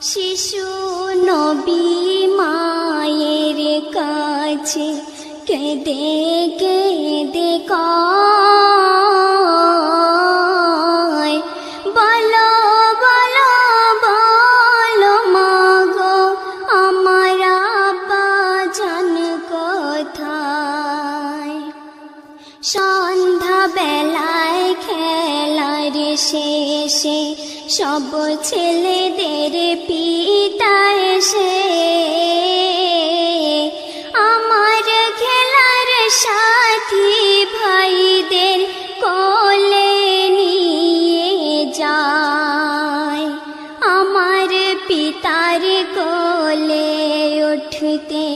শিশু নবী মায়ের কাছে কেঁদে কেঁদে কয়, বলো বলো বলো মাগো আমার আব্বা জান কোথায়। সন্ধ্যা বেলায় খেলার শেষে সব ছেলেদের পিতা এসে আমার খেলার সাথী ভাইদের কোলে নিয়ে যায়। আমার পিতার কোলে উঠতে